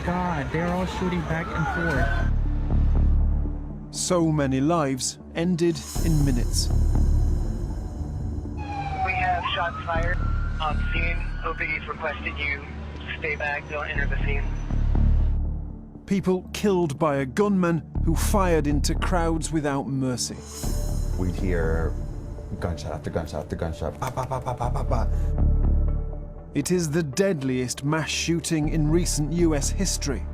God, they're all shooting back and forth. So many lives ended in minutes. We have shots fired on scene. OPD's requested you stay back, don't enter the scene. People killed by a gunman who fired into crowds without mercy. We'd hear gunshot after gunshot after gunshot. Ba, ba, ba, ba, ba, ba, ba. It is the deadliest mass shooting in recent US history.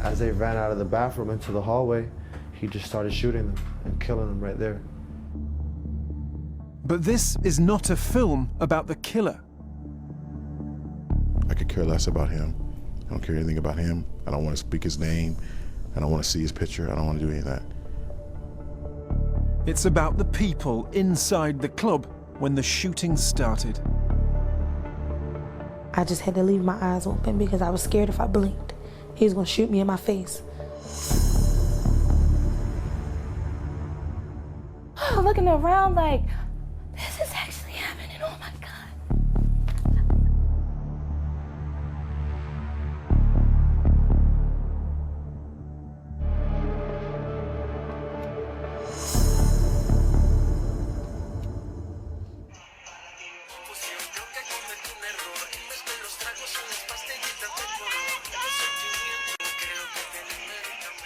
As they ran out of the bathroom into the hallway, he just started shooting them and killing them right there. But this is not a film about the killer. I could care less about him. I don't care anything about him. I don't want to speak his name. I don't want to see his picture. I don't want to do any of that. It's about the people inside the club when the shooting started. I just had to leave my eyes open because I was scared if I blinked, he was gonna shoot me in my face. I'm looking around like, this is actually happening, oh my God.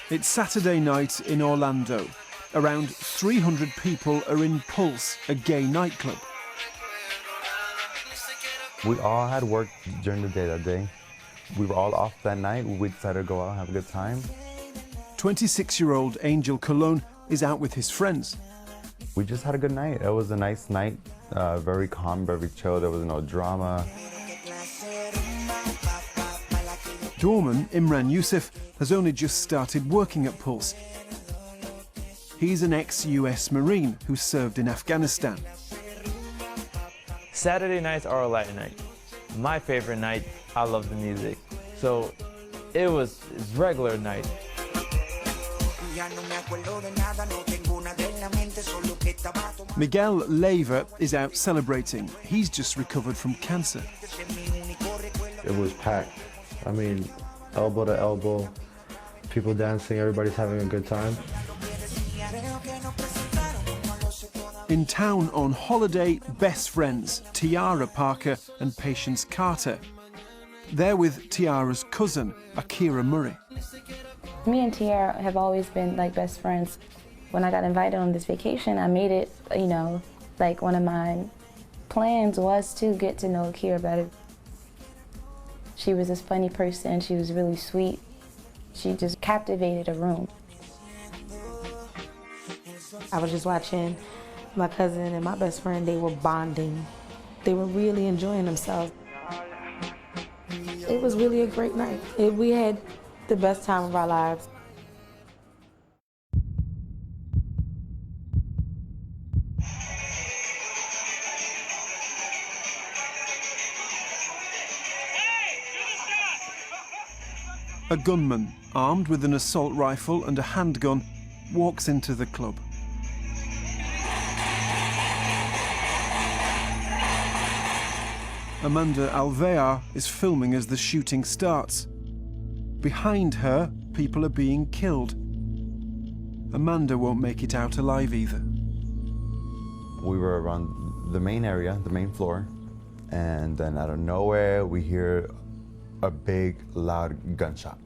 It's Saturday night in Orlando. Around 300 people are in Pulse, a gay nightclub. We all had work during the day that day. We were all off that night. We decided to go out and have a good time. 26-year-old Angel Colon is out with his friends. We just had a good night. It was a nice night, very calm, very chill. There was no drama. Doorman Imran Yusuf has only just started working at Pulse. He's an ex-US Marine who served in Afghanistan. Saturday nights are a light night. My favorite night, I love the music. So it's regular night. Miguel Leyva is out celebrating. He's just recovered from cancer. It was packed. I mean, elbow to elbow, people dancing, everybody's having a good time. In town on holiday, best friends, Tiara Parker and Patience Carter. They're with Tiara's cousin, Akira Murray. Me and Tiara have always been like best friends. When I got invited on this vacation, I made it, you know, like one of my plans was to get to know Akira better. She was this funny person, she was really sweet. She just captivated a room. I was just watching my cousin and my best friend, they were bonding. They were really enjoying themselves. It was really a great night. We had the best time of our lives. A gunman, armed with an assault rifle and a handgun, walks into the club. Amanda Alvear is filming as the shooting starts. Behind her, people are being killed. Amanda won't make it out alive either. We were around the main area, the main floor, and then out of nowhere, we hear a big, loud gunshot.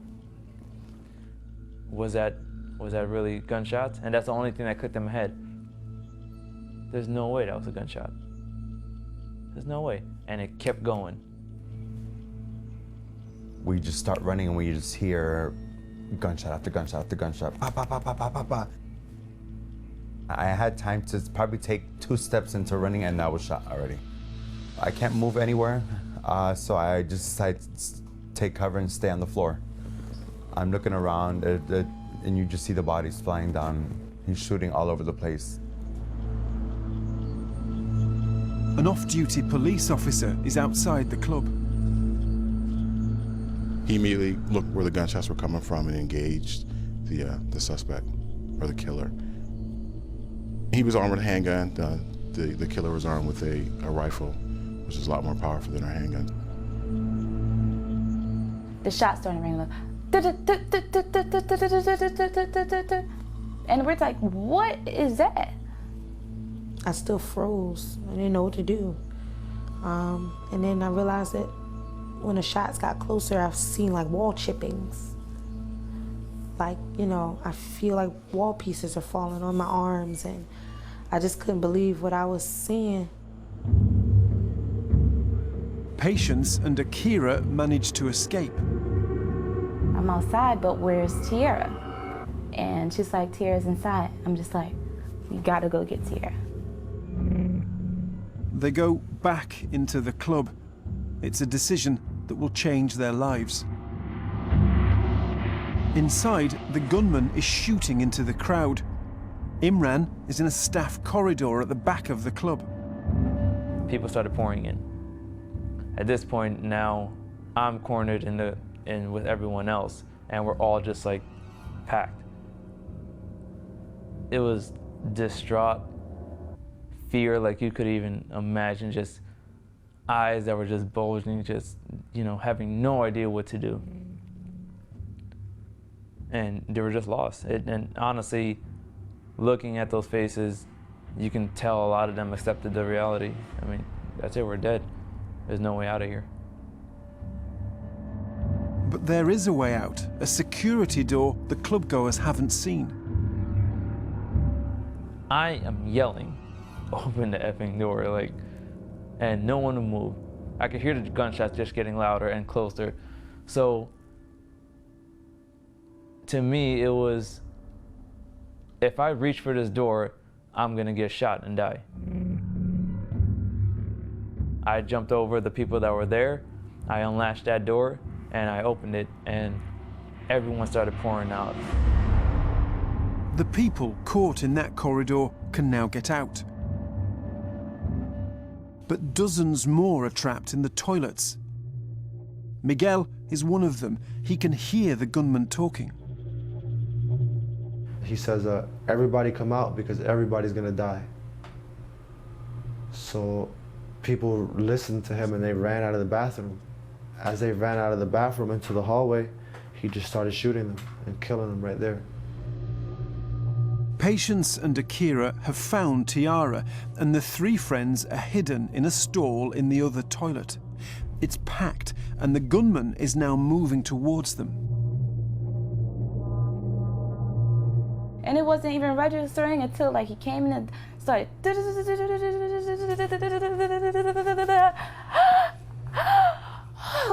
Was that really gunshots? And that's the only thing that clicked in my head. There's no way that was a gunshot. There's no way. And it kept going. We just start running and we just hear gunshot after gunshot after gunshot. Ba, ba, ba, ba, ba, ba, ba. I had time to probably take 2 steps into running and I was shot already. I can't move anywhere, so I just decided to take cover and stay on the floor. I'm looking around and you just see the bodies flying down. He's shooting all over the place. An off-duty police officer is outside the club. He immediately looked where the gunshots were coming from and engaged the suspect, or the killer. He was armed with a handgun. The killer was armed with a rifle, which is a lot more powerful than our handgun. the shots started ringing. And we're like, what is that? I still froze. I didn't know what to do. And then I realized that when the shots got closer, I've seen like wall chippings. Like, you know, I feel like wall pieces are falling on my arms, and I just couldn't believe what I was seeing. Patience and Akira managed to escape. I'm outside, but where's Tiara? And she's like, Tiara's inside. I'm just like, you gotta go get Tiara. They go back into the club. It's a decision that will change their lives. Inside, the gunman is shooting into the crowd. Imran is in a staff corridor at the back of the club. People started pouring in. At this point now, I'm cornered in with everyone else, and we're all just like packed. It was distraught, fear, like you could even imagine, just eyes that were just bulging, just, you know, having no idea what to do. And they were just lost. And honestly, looking at those faces, you can tell a lot of them accepted the reality. I mean, that's it, we're dead. There's no way out of here. But there is a way out, a security door the clubgoers haven't seen. I am yelling, open the effing door, like, and no one would move. I could hear the gunshots just getting louder and closer. So, to me, it was, if I reach for this door, I'm gonna get shot and die. I jumped over the people that were there, I unlatched that door, and I opened it, and everyone started pouring out. The people caught in that corridor can now get out. But dozens more are trapped in the toilets. Miguel is one of them. He can hear the gunman talking. He says, everybody come out because everybody's gonna die. So people listened to him and they ran out of the bathroom. As they ran out of the bathroom into the hallway, he just started shooting them and killing them right there. Patience and Akira have found Tiara, and the three friends are hidden in a stall in the other toilet. It's packed, and the gunman is now moving towards them. And it wasn't even registering until like he came in and started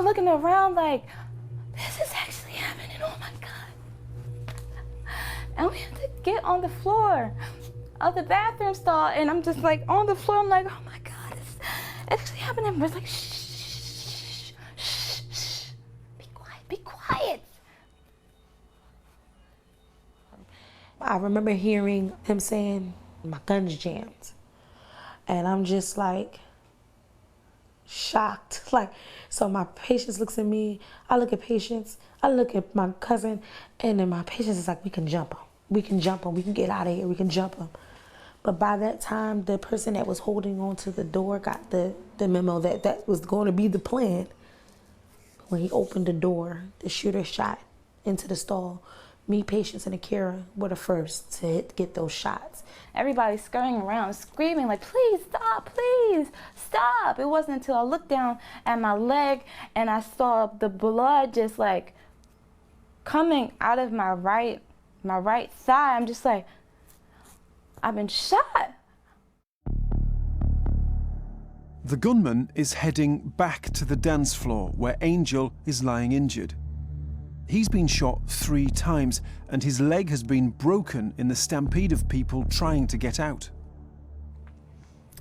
looking around like, this is actually happening, oh my God. And we have to get on the floor of the bathroom stall, and I'm just like on the floor, I'm like, oh my God, it's actually happening. We're like, shh, shh, shh, shh, be quiet, be quiet. I remember hearing him saying, my gun's jammed. And I'm just like, shocked. Like, so my Patience looks at me, I look at Patience, I look at my cousin, and then my Patience is like, we can jump him. We can jump him, we can get out of here, we can jump him. But by that time, the person that was holding on to the door got the memo that that was going to be the plan. When he opened the door, the shooter shot into the stall. Me, Patience, and Akira were the first to get those shots. Everybody's scurrying around, screaming like, please stop, please stop. It wasn't until I looked down at my leg and I saw the blood just like coming out of my right thigh. I'm just like, I've been shot. The gunman is heading back to the dance floor where Angel is lying injured. He's been shot 3 times, and his leg has been broken in the stampede of people trying to get out.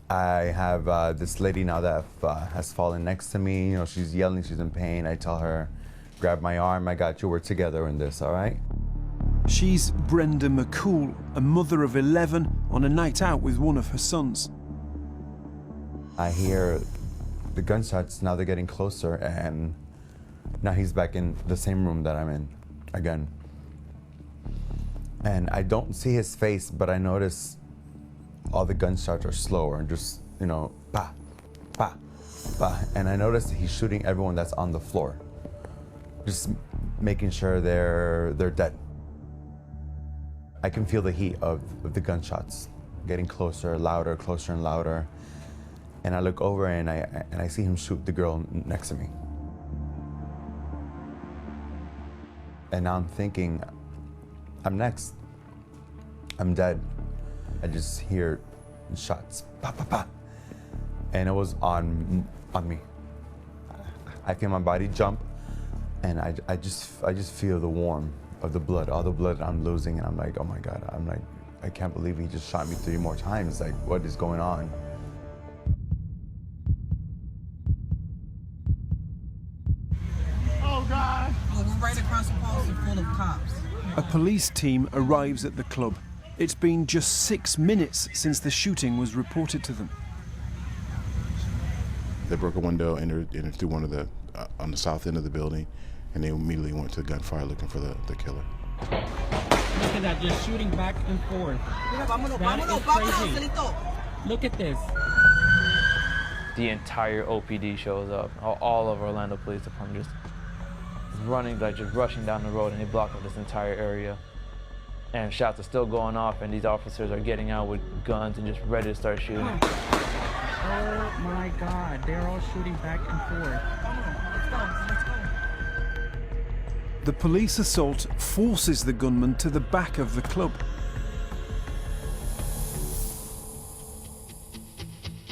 I have this lady now that has fallen next to me. You know, she's yelling, she's in pain. I tell her, grab my arm, I got you, we're together in this, all right? She's Brenda McCool, a mother of 11 on a night out with one of her sons. I hear the gunshots, now they're getting closer, and now he's back in the same room that I'm in again. And I don't see his face, but I notice all the gunshots are slower and just, you know, pa, pa, pa. And I notice he's shooting everyone that's on the floor. just making sure they're dead. I can feel the heat of the gunshots getting closer, louder, closer and louder. And I look over and I see him shoot the girl next to me. And now I'm thinking, I'm next. I'm dead. I just hear shots, pa, pa, pa. And it was on me. I feel my body jump, and I just feel the warmth of the blood, all the blood I'm losing, and I'm like, oh my God, I'm like, I can't believe he just shot me 3 more times. Like, what is going on? Oh God! Well, we're right across the policy full of cops. A police team arrives at the club. It's been just 6 minutes since the shooting was reported to them. They broke a window, entered through one of the, on the south end of the building, and they immediately went to gunfire looking for the killer. Look at that, just shooting back and forth. That is crazy. Look at this. The entire OPD shows up, all of Orlando Police Department just running, like just rushing down the road, and they block up this entire area. And shots are still going off, and these officers are getting out with guns and just ready to start shooting. Oh my God, they're all shooting back and forth. The police assault forces the gunman to the back of the club.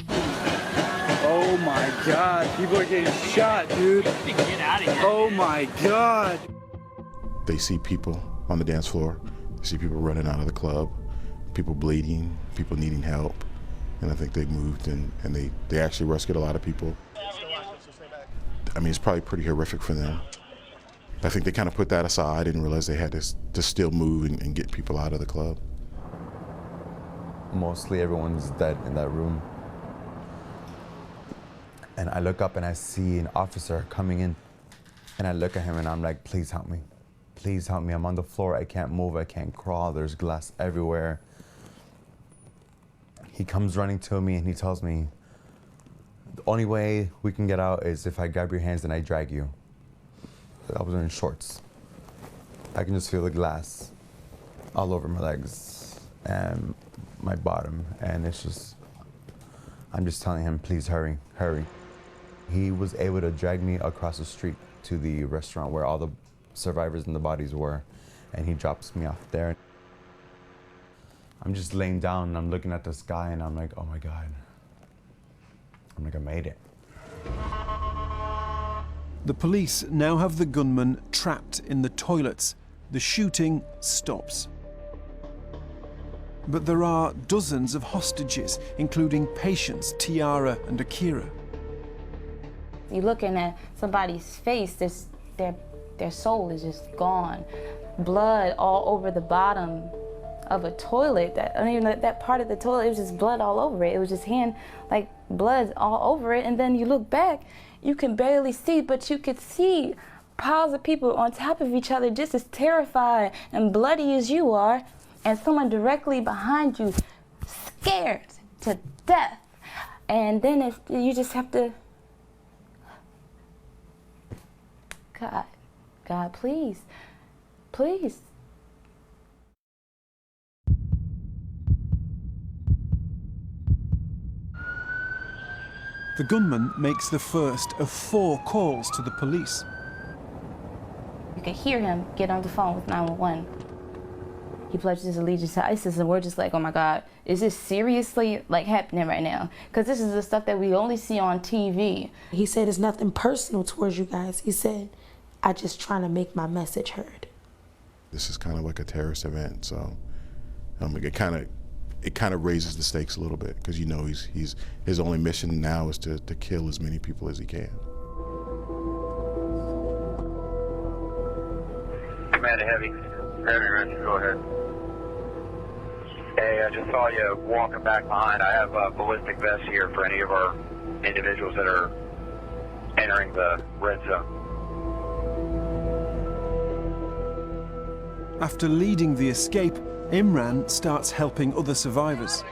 Oh my God, people are getting shot, dude. Get out of here. Oh my God. They see people on the dance floor. They see people running out of the club, people bleeding, people needing help. And I think they moved and they actually rescued a lot of people. I mean, it's probably pretty horrific for them. I think they kind of put that aside and realized they had to still move and get people out of the club. Mostly everyone's dead in that room. And I look up and I see an officer coming in. And I look at him and I'm like, please help me. Please help me. I'm on the floor. I can't move. I can't crawl. There's glass everywhere. He comes running to me and he tells me, the only way we can get out is if I grab your hands and I drag you. I was wearing shorts. I can just feel the glass all over my legs and my bottom. And it's just, I'm just telling him, please hurry, hurry. He was able to drag me across the street to the restaurant where all the survivors and the bodies were. And he drops me off there. I'm just laying down and I'm looking at the sky and I'm like, oh my God. I'm like, I made it. The police now have the gunman trapped in the toilets. The shooting stops. But there are dozens of hostages, including Patience, Tiara, and Akira. You're looking at somebody's face, their soul is just gone. Blood all over the bottom of a toilet. I don't even know that part of the toilet, it was just blood all over it. It was just like blood all over it. And then you look back, you can barely see, but you could see piles of people on top of each other just as terrified and bloody as you are, and someone directly behind you scared to death. And then you just have to, God, please, please. The gunman makes the first of 4 calls to the police. You can hear him get on the phone with 911. He pledges his allegiance to ISIS, and we're just like, oh my God, is this seriously like happening right now? Because this is the stuff that we only see on TV. He said it's nothing personal towards you guys. He said, I just trying to make my message heard. This is kind of like a terrorist event, so it kind of raises the stakes a little bit because you know his only mission now is to kill as many people as he can. Commander Heavy, ready, go ahead. Hey, I just saw you walking back behind. I have a ballistic vest here for any of our individuals that are entering the red zone. After leading the escape, Imran starts helping other survivors.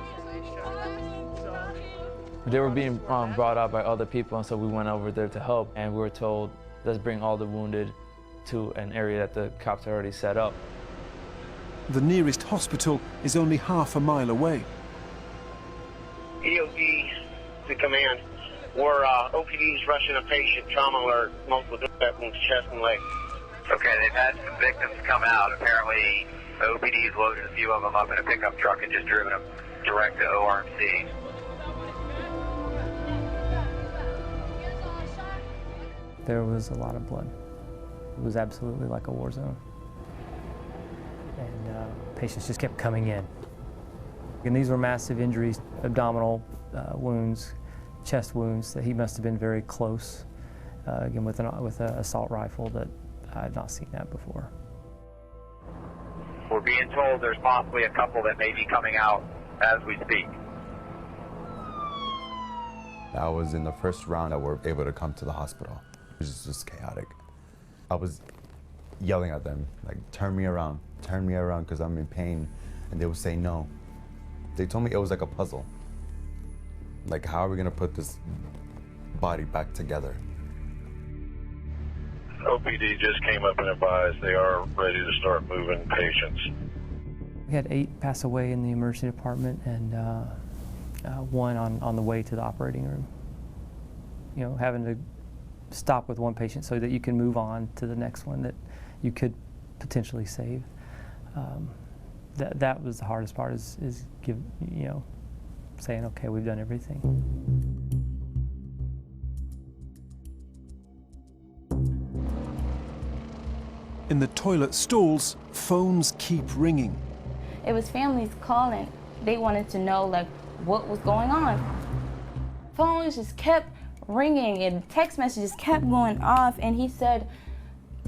They were being brought out by other people, and so we went over there to help, and we were told, let's bring all the wounded to an area that the cops had already set up. The nearest hospital is only half a mile away. EOD to command. We're OPD's rushing a patient, trauma alert, multiple gunshot wounds, chest and leg. Okay, they've had some victims come out. Apparently, OPD's loaded a few of them up in a pickup truck and just driven them direct to ORMC. There was a lot of blood. It was absolutely like a war zone. And patients just kept coming in. And these were massive injuries, abdominal wounds, chest wounds, that he must have been very close, again, with an assault rifle that I had not seen that before. We're being told there's possibly a couple that may be coming out as we speak. I was in the first round that were able to come to the hospital. It was just chaotic. I was yelling at them, like, turn me around, because I'm in pain. And they would say no. They told me it was like a puzzle. Like, how are we gonna put this body back together? OPD just came up and advised they are ready to start moving patients. We had 8 pass away in the emergency department and 1 on the way to the operating room. You know, having to stop with 1 patient so that you can move on to the next one that you could potentially save. That was the hardest part, is saying, okay, we've done everything. In the toilet stalls, phones keep ringing. It was families calling. They wanted to know, like, what was going on. Phones just kept ringing and text messages kept going off, and he said,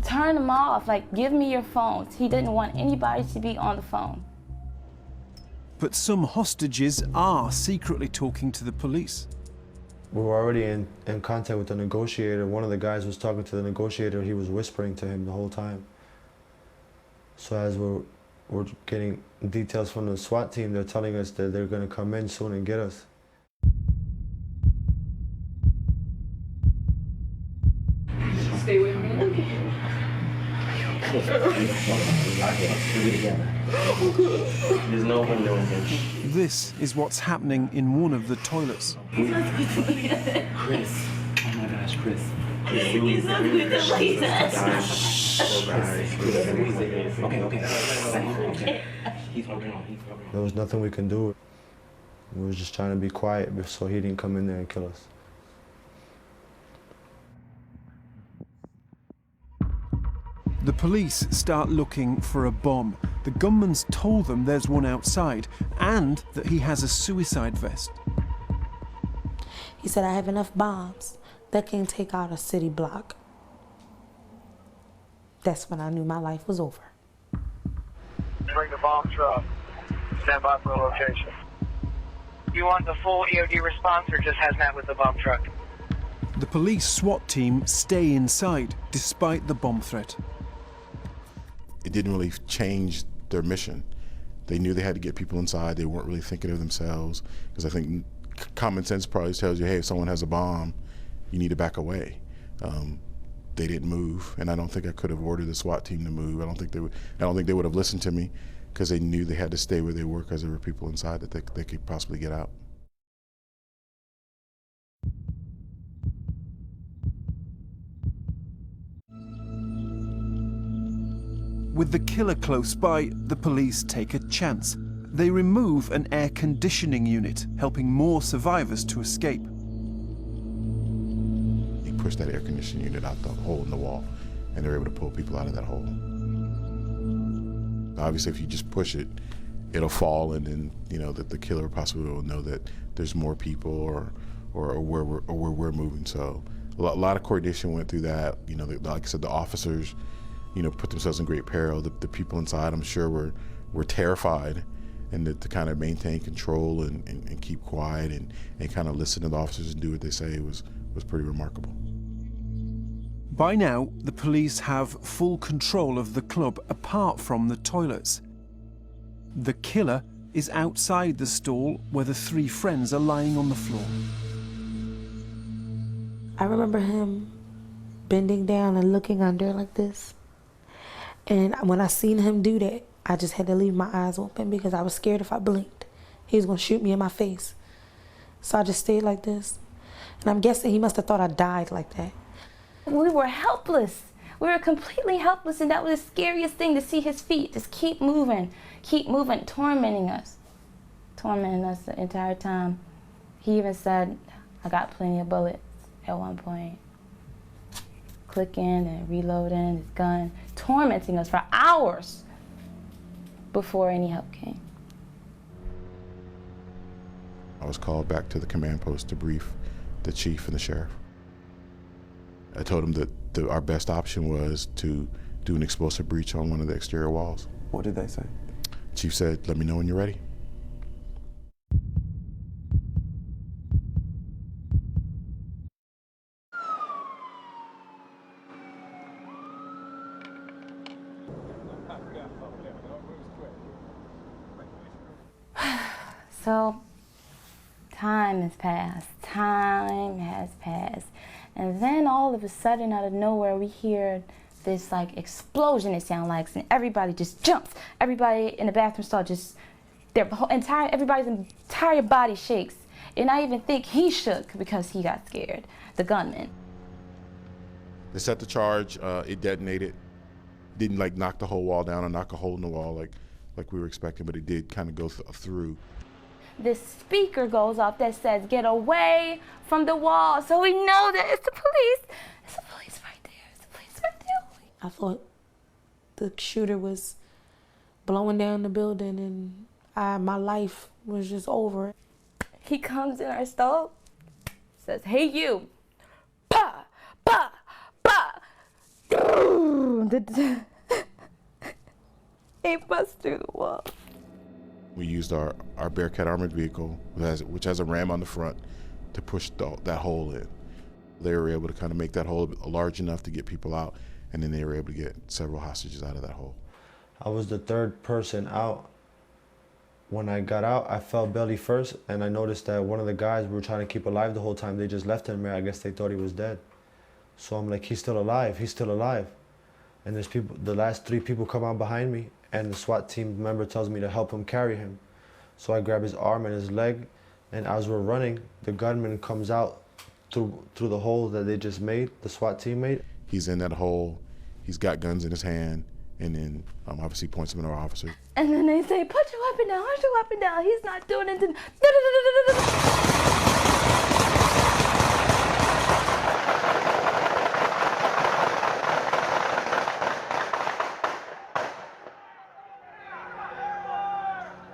turn them off, like, give me your phones. He didn't want anybody to be on the phone. But some hostages are secretly talking to the police. We were already in contact with the negotiator. One of the guys was talking to the negotiator. He was whispering to him the whole time. So as we're getting details from the SWAT team, they're telling us that they're going to come in soon and get us. Stay with me. There's no one doing this. This is what's happening in one of the toilets. Chris. Oh my gosh, Chris. Okay. He's walking on. There was nothing we can do. We were just trying to be quiet so he didn't come in there and kill us. The police start looking for a bomb. The gunman's told them there's one outside and that he has a suicide vest. He said, I have enough bombs that can take out a city block. That's when I knew my life was over. Bring the bomb truck. Stand by for a location. You want the full EOD response or just hazmat with the bomb truck? The police SWAT team stay inside despite the bomb threat. It didn't really change their mission. They knew they had to get people inside. They weren't really thinking of themselves, because I think common sense probably tells you, hey, if someone has a bomb, you need to back away. They didn't move, and I don't think I could have ordered the SWAT team to move. I don't think they would have listened to me, because they knew they had to stay where they were, because there were people inside that they could possibly get out. With the killer close by, the police take a chance. They remove an air conditioning unit, helping more survivors to escape. He pushed that air conditioning unit out the hole in the wall, and they were able to pull people out of that hole. Obviously, if you just push it, it'll fall, and then the killer possibly will know that there's more people or where we're moving. So a lot of coordination went through that. Like I said, the officers, put themselves in great peril. The people inside, I'm sure, were terrified, and to kind of maintain control and keep quiet and kind of listen to the officers and do what they say was pretty remarkable. By now, the police have full control of the club apart from the toilets. The killer is outside the stall where the 3 friends are lying on the floor. I remember him bending down and looking under like this. And when I seen him do that, I just had to leave my eyes open because I was scared if I blinked, he was gonna shoot me in my face. So I just stayed like this. And I'm guessing he must have thought I died like that. We were helpless. We were completely helpless, and that was the scariest thing, to see his feet just keep moving, tormenting us the entire time. He even said, I got plenty of bullets at one point. Clicking and reloading his gun, tormenting us for hours before any help came. I was called back to the command post to brief the chief and the sheriff. I told him that our best option was to do an explosive breach on one of the exterior walls. What did they say? Chief said, let me know when you're ready. So, time has passed. And then all of a sudden, out of nowhere, we hear this like explosion, it sounds like, and everybody just jumps. Everybody in the bathroom stall just, everybody's entire body shakes. And I even think he shook because he got scared, the gunman. They set the charge, it detonated. Didn't like knock the whole wall down or knock a hole in the wall like we were expecting, but it did kind of go through. This speaker goes off that says, get away from the wall. So we know that it's the police. It's the police right there. It's the police right there. I thought the shooter was blowing down the building and my life was just over. He comes in our stall, says, hey you, pa, pa, pa. He busts through the wall. We used our Bearcat armored vehicle, which has a ram on the front, to push that hole in. They were able to kind of make that hole large enough to get people out, and then they were able to get several hostages out of that hole. I was the third person out. When I got out, I fell belly first, and I noticed that one of the guys we were trying to keep alive the whole time, they just left him there. I guess they thought he was dead. So I'm like, he's still alive, he's still alive. And there's people, the last 3 people come out behind me, and the SWAT team member tells me to help him carry him. So I grab his arm and his leg, and as we're running, the gunman comes out through the hole that they just made, the SWAT team made. He's in that hole, he's got guns in his hand, and then obviously points them at our officer. And then they say, put your weapon down, put your weapon down. He's not doing it.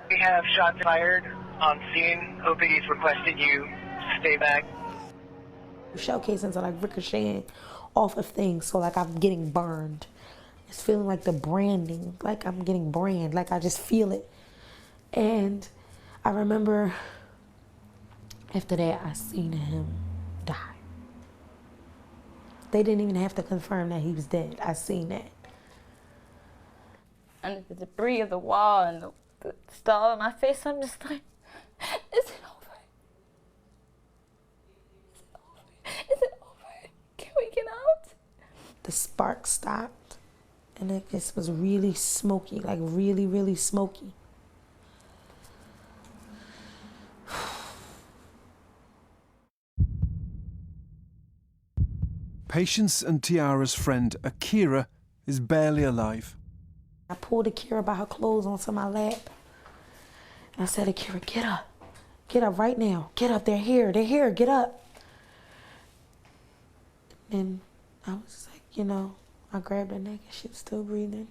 We have shots fired on scene. OPD's requested you stay back. Shell casings are like ricocheting off of things, so like I'm getting burned. It's feeling like the branding, like I'm getting branded, like I just feel it. And I remember after that, I seen him die. They didn't even have to confirm that he was dead. I seen that. Under the debris of the wall and the stall in my face, I'm just like, is it over? Is it over? Is it over? Can we get out? The spark stopped, and it just was really smoky, like really, really smoky. Patience and Tiara's friend Akira is barely alive. I pulled Akira by her clothes onto my lap. And I said, Akira, get up. Get up right now. Get up, they're here, get up. And I was like, you know, I grabbed her neck and she was still breathing.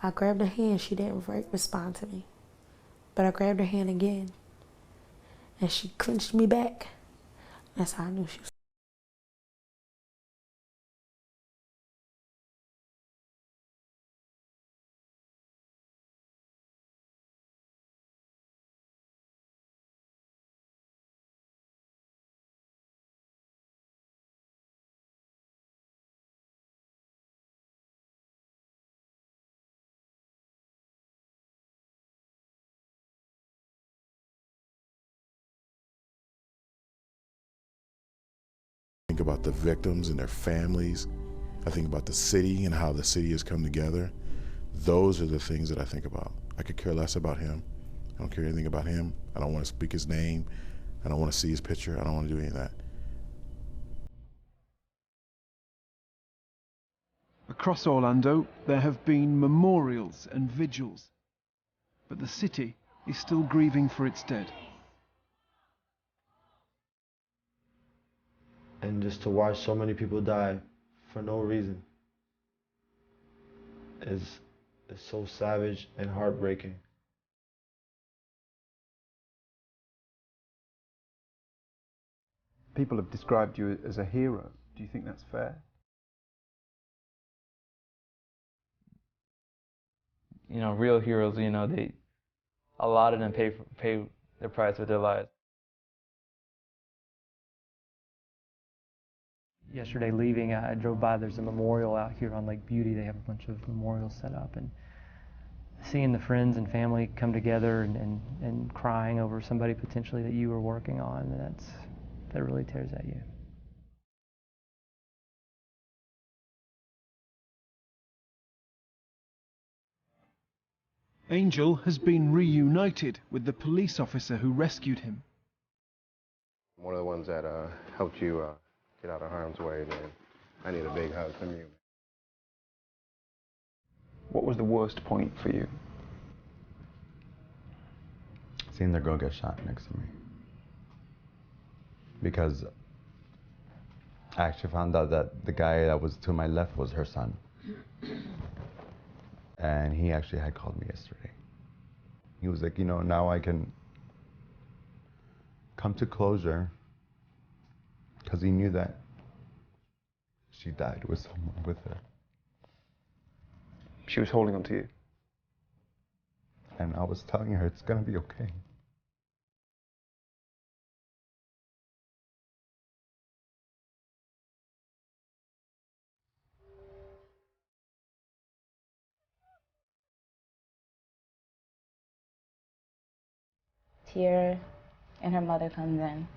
I grabbed her hand, she didn't respond to me. But I grabbed her hand again. And she clenched me back. That's how I knew she was. Think about the victims and their families. I think about the city and how the city has come together. Those are the things that I think about. I could care less about him. I don't care anything about him. I don't want to speak his name. I don't want to see his picture. I don't want to do any of that. Across Orlando, there have been memorials and vigils, but the city is still grieving for its dead. And just to watch so many people die for no reason is so savage and heartbreaking. People have described you as a hero. Do you think that's fair? You know, real heroes, you know, a lot of them pay their price with their lives. Yesterday leaving, I drove by, there's a memorial out here on Lake Beauty. They have a bunch of memorials set up, and seeing the friends and family come together and crying over somebody potentially that you were working on, that really tears at you. Angel has been reunited with the police officer who rescued him. One of the ones that helped you get out of harm's way, man. I need a big hug from you. What was the worst point for you? Seeing the girl get shot next to me. Because I actually found out that the guy that was to my left was her son. And he actually had called me yesterday. He was like, you know, now I can come to closure, because he knew that she died with someone with her. She was holding on to you. And I was telling her it's gonna be okay. Tiara and her mother comes in.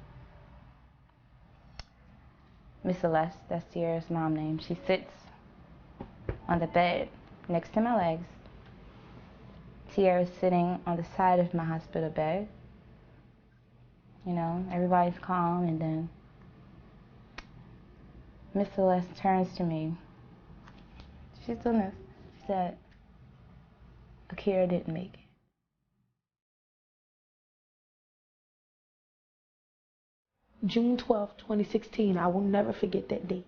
Miss Celeste, that's Tiara's mom name, she sits on the bed next to my legs. Tiara's sitting on the side of my hospital bed. You know, everybody's calm, and then Miss Celeste turns to me. She's doing this. She said, Akira didn't make it. June 12, 2016, I will never forget that date.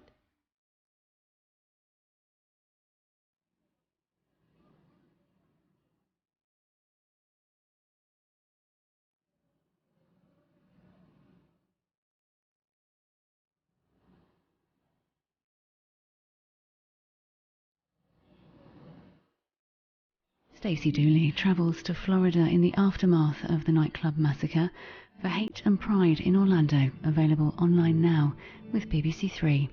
Stacey Dooley travels to Florida in the aftermath of the nightclub massacre for Hate and Pride in Orlando, available online now with BBC 3.